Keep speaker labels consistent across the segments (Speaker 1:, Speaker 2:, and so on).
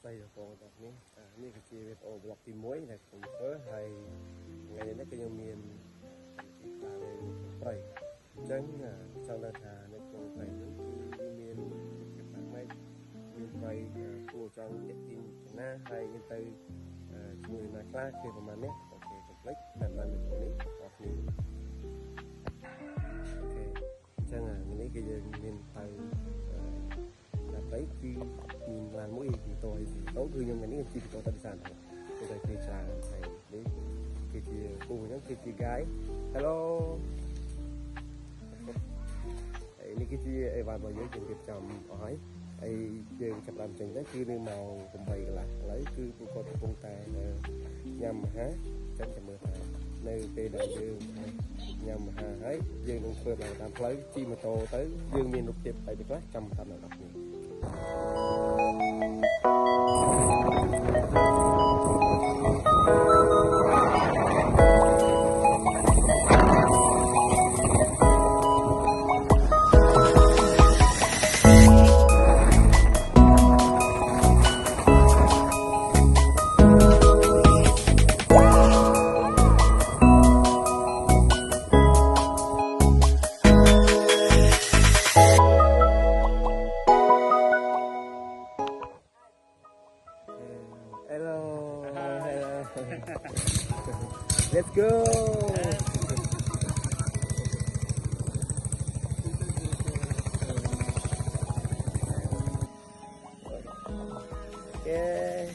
Speaker 1: đây là con đọc ní ní cái chi về ổ block tìm muối này cũng có hay ngày nay cái dòng miền là về bảy tránh sau đó thà nó còn phải miền mấy miền bảy của trong cái tin na hay như từ người là class kia của mình nhé ok complete làm mình được ní ok chẳng là những cái miền tây đấy khi nhìn làm mũi thì tôi đấu thư nhưng mà những chi có tâm sản tôi thấy khi trà thầy đấy khi cùng với những khi gái hello đấy những cái chi vào bao nhiêu chuyện việc chồng hỏi ấy giờ chập làm trình đấy cứ nên màu cùng bày là lấy cứ có thể công tài nhằm há chẳng chậm mưa thả nơi về đại dương nhằm hà ấy dương đồng phơi là làm lấy chi mà tô tới dương miền lục tiệp tại vì quá trăm tâm là đặc biệt. Let's go. Okay.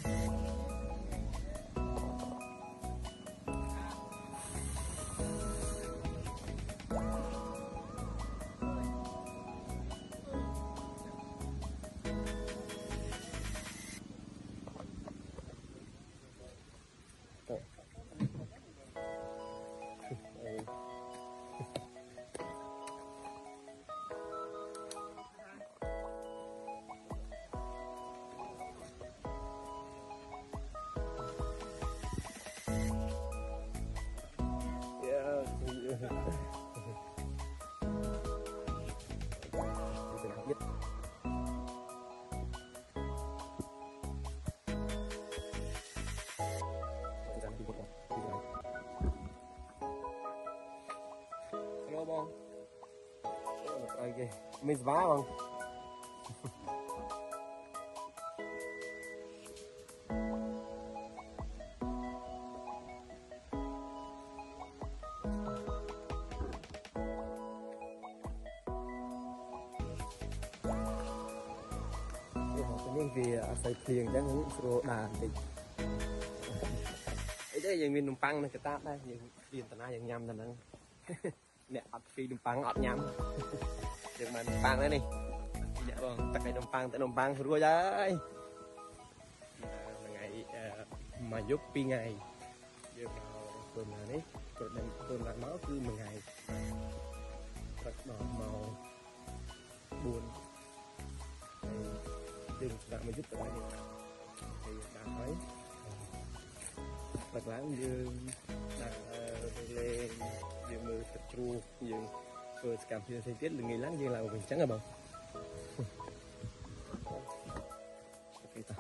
Speaker 1: Hello bông. Ok, mình vá bông. Nhưng vì xây thiền chắc những số đàn thì ấy đấy giờ mình nằm băng này cái tát đây giờ điền tận ai nhầm tận năng nè ọt phi nằm băng ọt nhắm giờ mà nằm băng đấy đi dạ vâng tất cả nằm băng rồi đấy ngày mà giúp pi ngày giờ vào tuần này đấy tuần là nó cứ 10 ngày rất màu buồn đừng làm mà giúp tụi bạn thì bạn thấy bật láng dương đang lên dương mưa tập tru dương vừa cảm thấy thời tiết là nghỉ láng dương là mình trắng là bông ok ta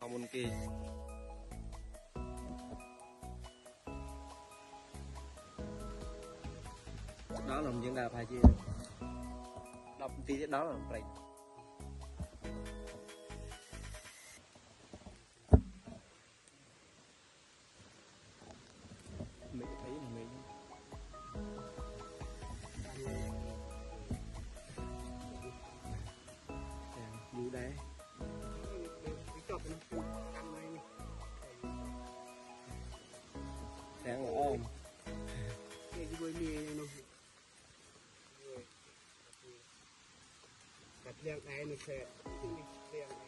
Speaker 1: môn kia đó là những đào phải chi đọc tí đó là phải mình thấy là mình dù đấy sáng là ôm
Speaker 2: liang này nó sẽ liang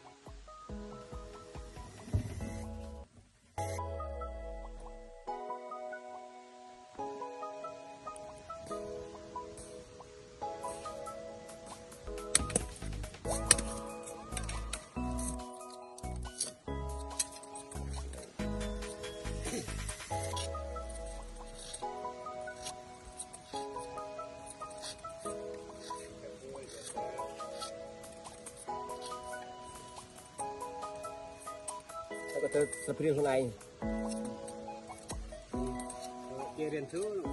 Speaker 1: có thể sắp riêng hôm nay
Speaker 2: kia riêng thứ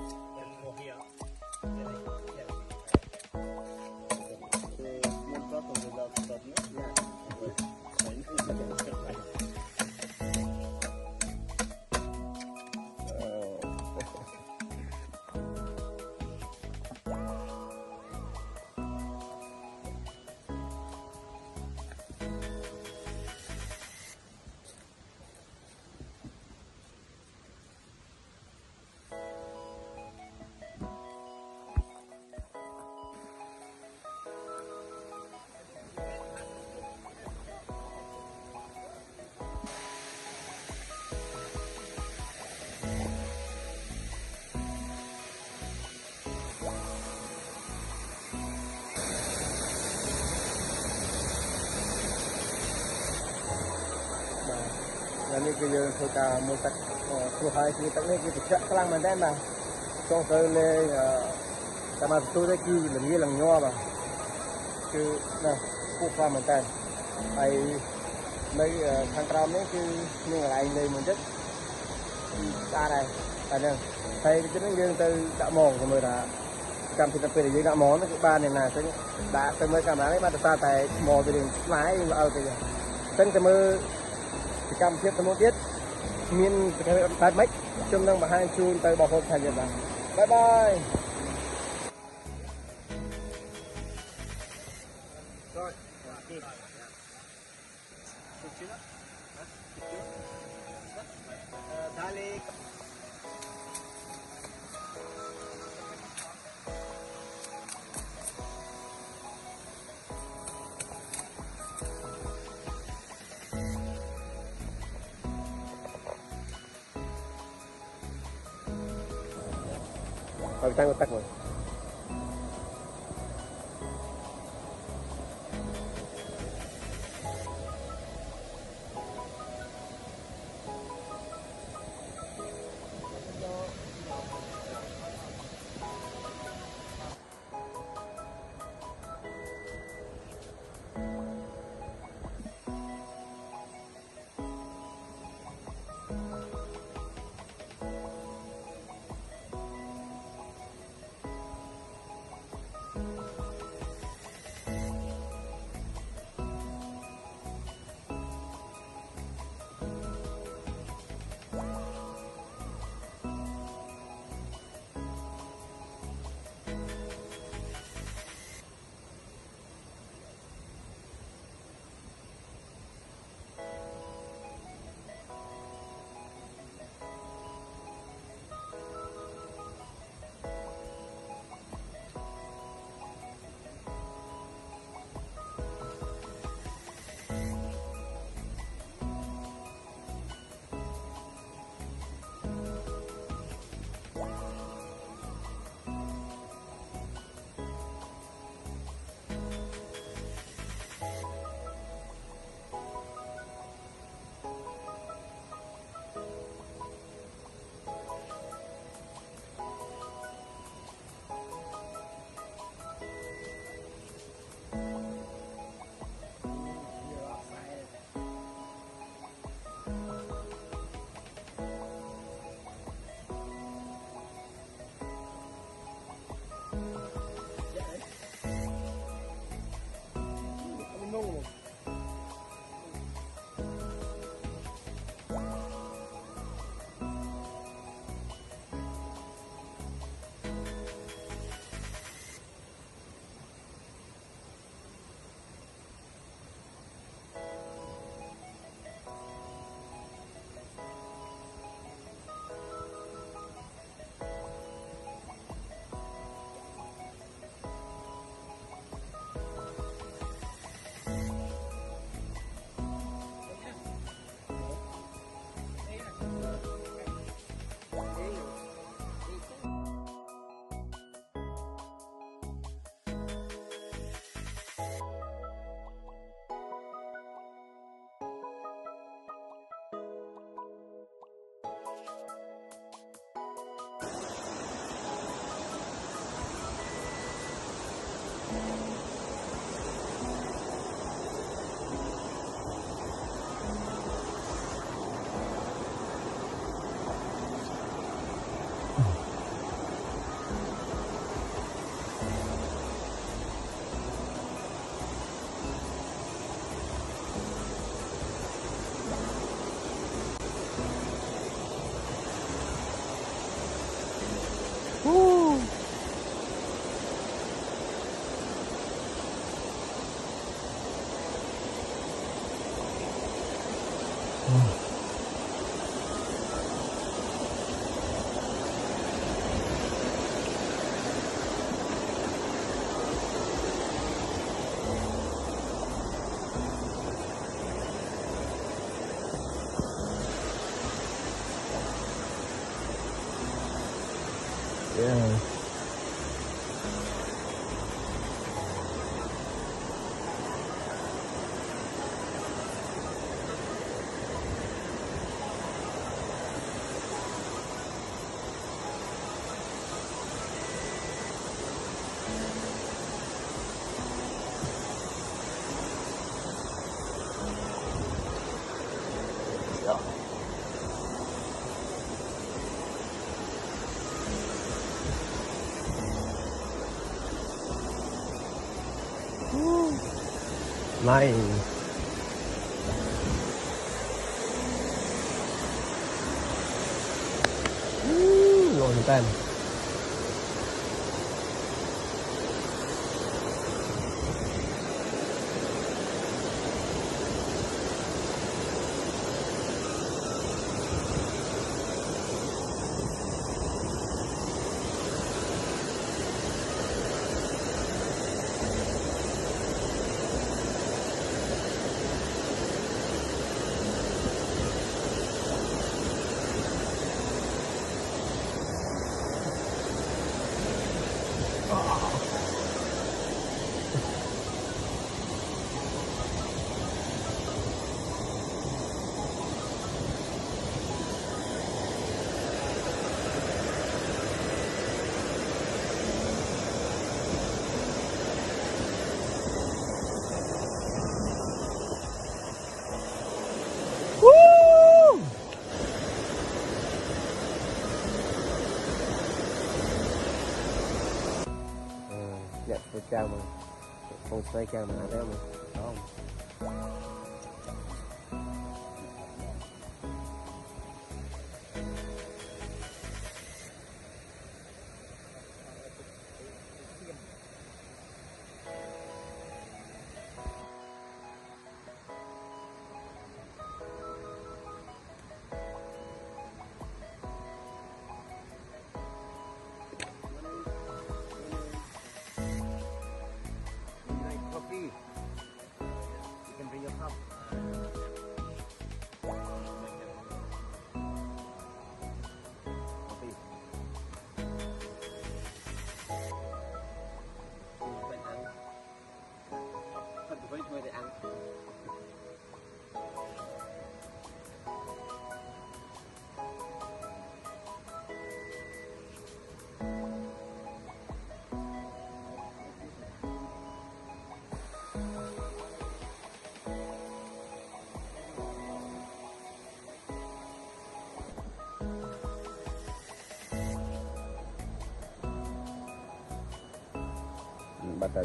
Speaker 1: นี่คือโอกาสมือตักตัวหายคือตักนี่คือจะกลางมันได้มาช่วงเธอเลยแต่มาตัวได้กี่หลังยี่หลังย่อมาคือนะผู้ความเหมือนกันไอ้ในทางกรามนี่คือนี่อะไรเลยมันจะตาได้แต่เนี่ยใครจะต้องยืนtừ đã mòn của người đã cầm thì tập về dưới đã mòn nó ba này là đã từ mới cầm lại mà ta tại mò về đường lái ở cái tên từ mưa cầm thiết một tiết miền tại mấy trong năng bà hai chun tới bảo hộ thành nhật bản bye bye
Speaker 2: rồi Dale.
Speaker 1: tăng tắc rồi
Speaker 2: không
Speaker 1: Yeah. Này rồi tên nhận tôi chào mà không xoay chào mà thấy không đó không
Speaker 2: coffee. You can bring your cup. Coffee. Bạn ăn. Không phải thôi để ăn.
Speaker 1: bắt đầu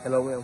Speaker 1: hello em